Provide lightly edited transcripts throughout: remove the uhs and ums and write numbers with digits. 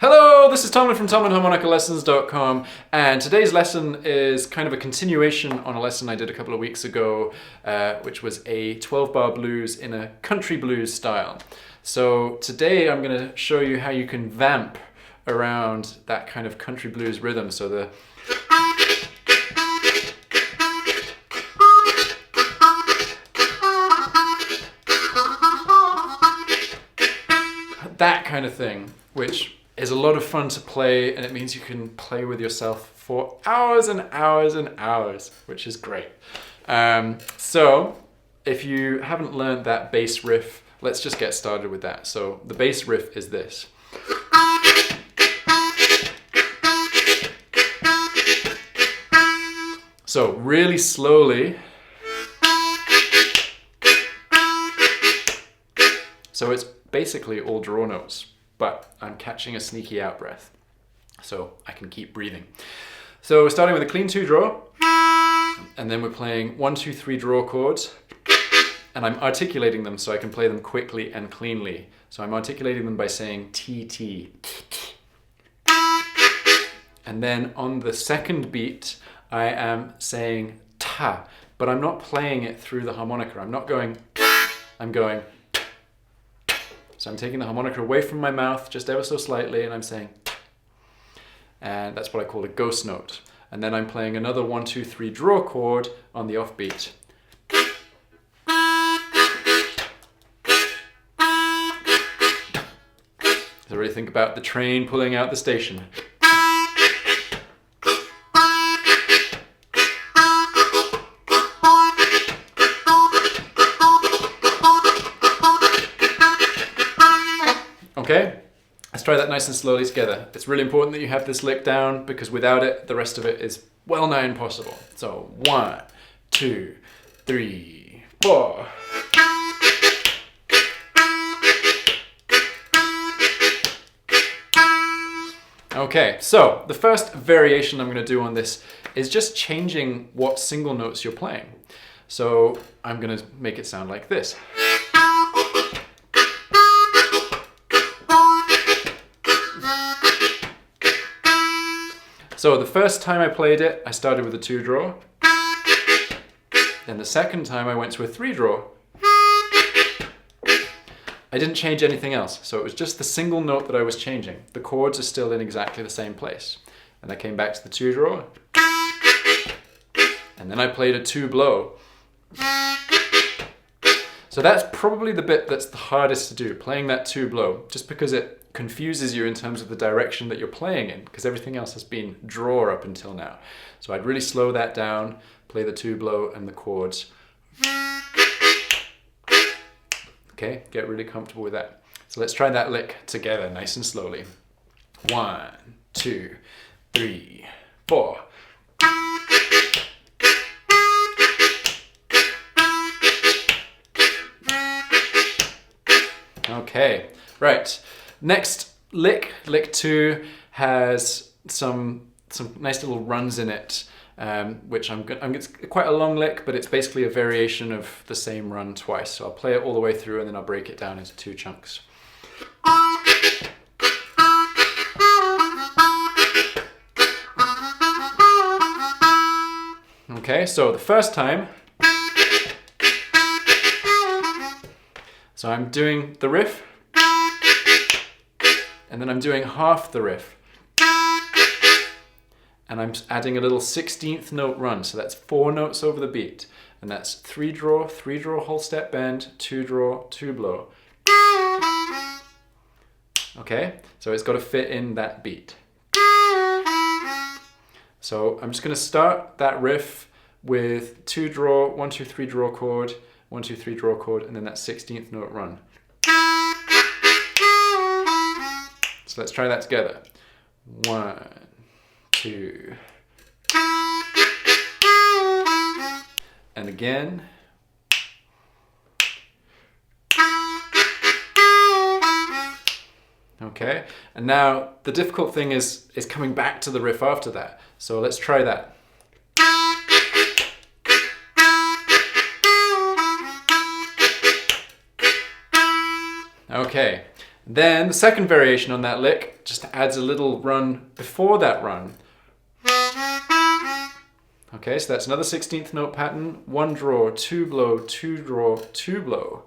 Hello, this is Tomlin from TomlinHarmonicaLessons.com, and today's lesson is kind of a continuation on a lesson I did a couple of weeks ago, which was a 12-bar blues in a country blues style. So today I'm going to show you how you can vamp around that kind of country blues rhythm. So that kind of thing, which is a lot of fun to play, and it means you can play with yourself for hours and hours and hours, which is great. So if you haven't learned that bass riff, let's just get started with that. So the bass riff is this. So really slowly. So it's basically all draw notes, but I'm catching a sneaky out breath, so I can keep breathing. So we're starting with a clean 2 draw, and then we're playing 1, 2, 3 draw chords, and I'm articulating them so I can play them quickly and cleanly. So I'm articulating them by saying T, T. And then on the second beat, I am saying ta, but I'm not playing it through the harmonica. I'm not going, I'm going. So I'm taking the harmonica away from my mouth just ever so slightly, and I'm saying, and that's what I call a ghost note. And then I'm playing another 1, 2, 3 draw chord on the offbeat. So really think about the train pulling out the station. Okay, let's try that nice and slowly together. It's really important that you have this lick down, because without it, the rest of it is well nigh impossible. So 1, 2, 3, 4. Okay, so the first variation I'm going to do on this is just changing what single notes you're playing. So I'm going to make it sound like this. So the first time I played it, I started with a 2 draw. Then the second time I went to a 3 draw. I didn't change anything else, so it was just the single note that I was changing. The chords are still in exactly the same place. And I came back to the 2 draw. And then I played a 2 blow. So that's probably the bit that's the hardest to do, playing that 2 blow, just because it confuses you in terms of the direction that you're playing in, because everything else has been draw up until now. So I'd really slow that down, play the 2 blow and the chords. Okay, get really comfortable with that. So let's try that lick together, nice and slowly. 1, 2, 3, 4. Okay, right. Next lick, lick 2, has some nice little runs in it, which it's quite a long lick, but it's basically a variation of the same run twice. So I'll play it all the way through, and then I'll break it down into 2 chunks. Okay, so the first time, so I'm doing the riff, and then I'm doing half the riff. And I'm adding a little 16th note run, so that's 4 notes over the beat. And that's 3 draw, whole step bend, 2 draw, 2 blow. Okay, so it's got to fit in that beat. So I'm just going to start that riff with 2 draw, 1, 2, 3 draw chord, 1, 2, 3 draw chord, and then that 16th note run. So let's try that together. 1, 2. And again. Okay, and now the difficult thing is coming back to the riff after that. So let's try that. Okay, Then the second variation on that lick just adds a little run before that run. Okay, so that's another 16th note pattern. 1 draw, 2 blow, 2 draw, 2 blow.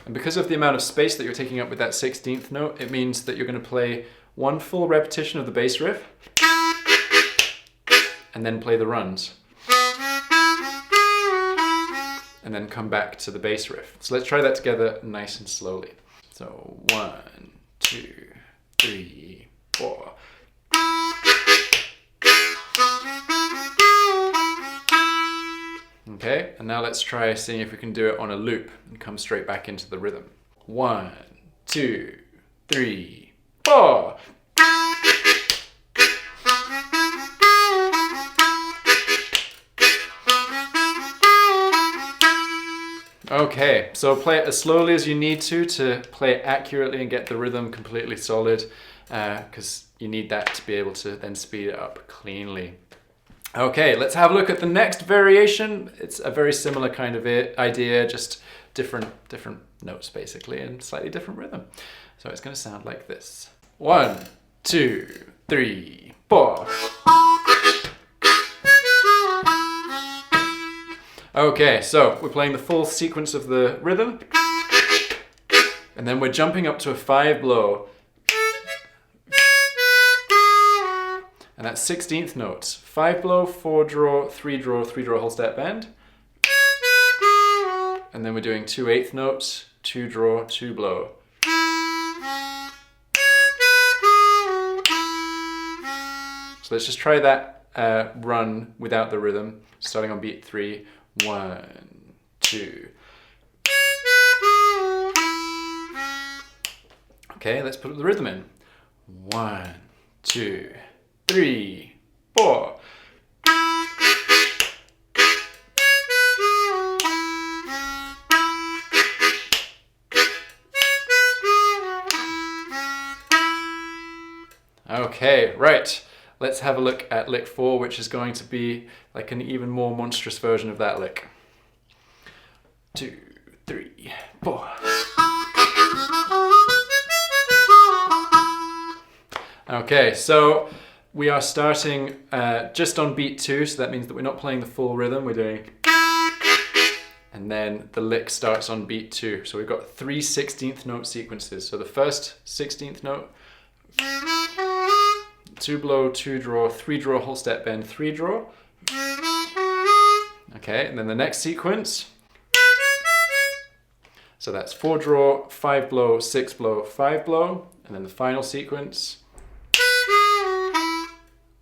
And because of the amount of space that you're taking up with that 16th note, it means that you're going to play one full repetition of the bass riff and then play the runs. And then come back to the bass riff. So let's try that together nice and slowly. So 1, 2, 3, 4. Okay, and now let's try seeing if we can do it on a loop and come straight back into the rhythm. 1, 2, 3, 4. Okay, so play it as slowly as you need to play it accurately and get the rhythm completely solid, because you need that to be able to then speed it up cleanly. Okay, let's have a look at the next variation. It's a very similar kind of idea, just different notes basically, and slightly different rhythm. So it's going to sound like this. 1, 2, 3, 4. Okay, so we're playing the full sequence of the rhythm, and then we're jumping up to a 5 blow, and that's 16th notes. 5 blow, 4 draw, 3 draw, 3 draw whole step bend, and then we're doing 2 8th notes, 2 draw, 2 blow. So let's just try that run without the rhythm, starting on beat 3. 1, 2. Okay, let's put the rhythm in. 1, 2, 3, 4. Okay, right. Let's have a look at lick 4, which is going to be like an even more monstrous version of that lick. 2, 3, 4. Okay, so we are starting just on beat 2, so that means that we're not playing the full rhythm, we're doing... And then the lick starts on beat 2. So we've got 3 16th note sequences. So the first 16th note, 2 blow, 2 draw, 3 draw, whole step bend, 3 draw. Okay, and then the next sequence. So that's 4 draw, 5 blow, 6 blow, 5 blow. And then the final sequence.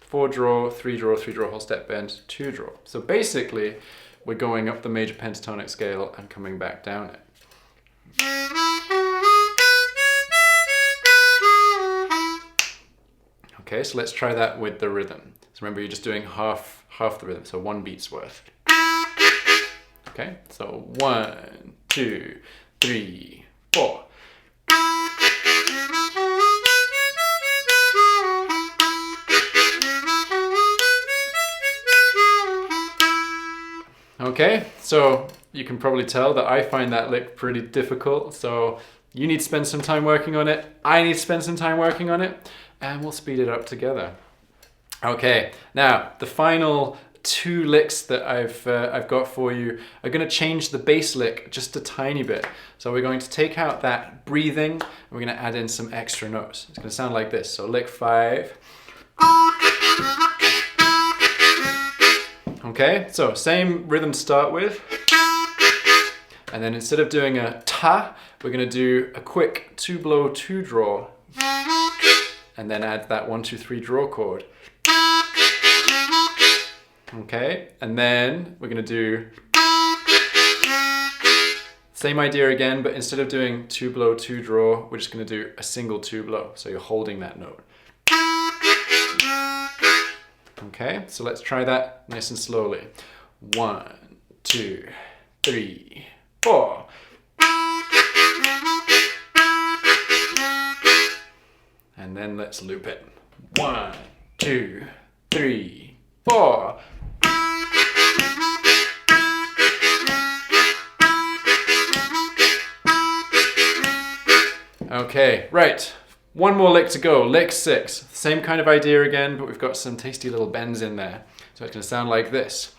4 draw, 3 draw, 3 draw, whole step bend, 2 draw. So basically, we're going up the major pentatonic scale and coming back down it. Okay, so let's try that with the rhythm. So remember, you're just doing half the rhythm, so 1 beat's worth. Okay, so 1, 2, 3, 4. Okay, so you can probably tell that I find that lick pretty difficult, so you need to spend some time working on it, I need to spend some time working on it, and we'll speed it up together. Okay, now the final 2 licks that I've got for you are going to change the bass lick just a tiny bit. So we're going to take out that breathing, and we're going to add in some extra notes. It's going to sound like this. So lick 5. Okay, so same rhythm to start with. And then instead of doing a ta, we're going to do a quick 2 blow, 2 draw. And then add that 1, 2, 3 draw chord. Okay, and then we're going to do same idea again, but instead of doing 2 blow, 2 draw, we're just going to do a single 2 blow. So you're holding that note. Okay, so let's try that nice and slowly. 1, 2, 3, 4. And then let's loop it. 1, 2, 3, 4. Okay, right. One more lick to go, lick 6. Same kind of idea again, but we've got some tasty little bends in there. So it's going to sound like this.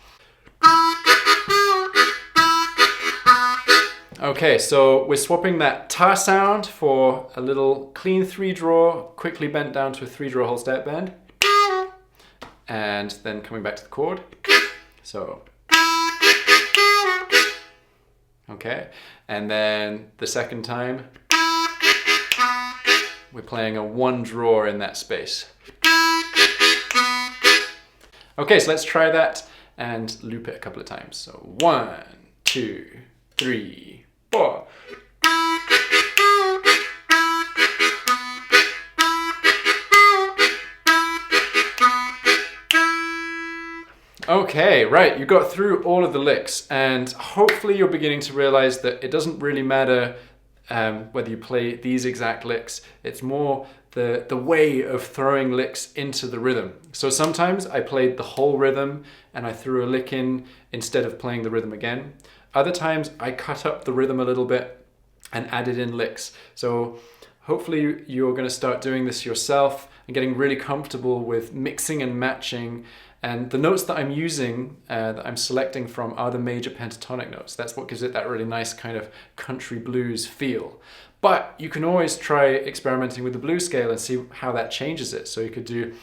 Okay, so we're swapping that ta sound for a little clean 3-draw, quickly bent down to a 3-draw whole step bend. And then coming back to the chord. So. Okay, and then the second time, we're playing a 1-draw in that space. Okay, so let's try that and loop it a couple of times. So 1, 2, 3, 4. Okay, right, you got through all of the licks, and hopefully you're beginning to realize that it doesn't really matter whether you play these exact licks. It's more the way of throwing licks into the rhythm. So sometimes I played the whole rhythm and I threw a lick in instead of playing the rhythm again. Other times I cut up the rhythm a little bit and added in licks. So hopefully you're going to start doing this yourself and getting really comfortable with mixing and matching. And the notes that I'm using, that I'm selecting from, are the major pentatonic notes. That's what gives it that really nice kind of country blues feel. But you can always try experimenting with the blues scale and see how that changes it. So you could do...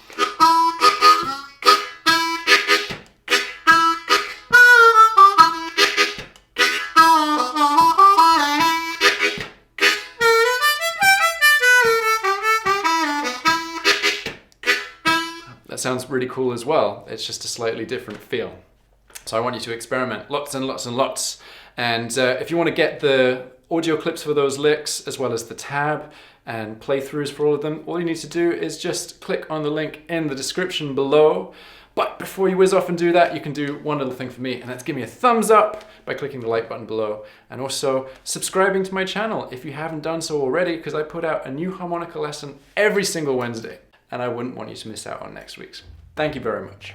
That sounds really cool as well. It's just a slightly different feel. So I want you to experiment lots and lots and lots. And if you want to get the audio clips for those licks, as well as the tab and playthroughs for all of them, all you need to do is just click on the link in the description below. But before you whiz off and do that, you can do one little thing for me, and that's give me a thumbs up by clicking the like button below, and also subscribing to my channel if you haven't done so already, because I put out a new harmonica lesson every single Wednesday, and I wouldn't want you to miss out on next week's. Thank you very much.